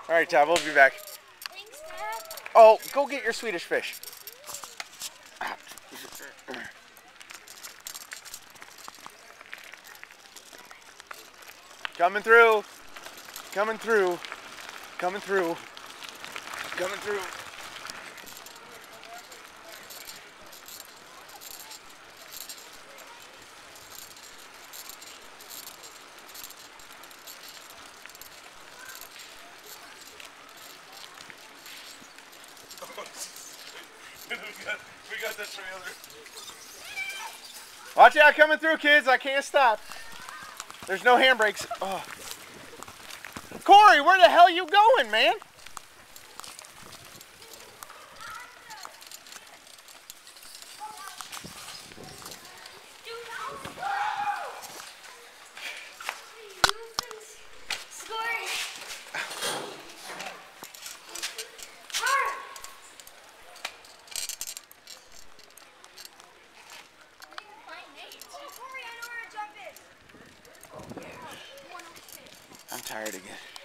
All right, Todd, we'll be back. Thanks, Dad. Oh, go get your Swedish fish. Coming through. Coming through. Coming through. Coming through. we got the trailer. Watch out, coming through, kids. I can't stop. There's no handbrakes. Oh. Corey, where the hell you going, man? I'm tired again.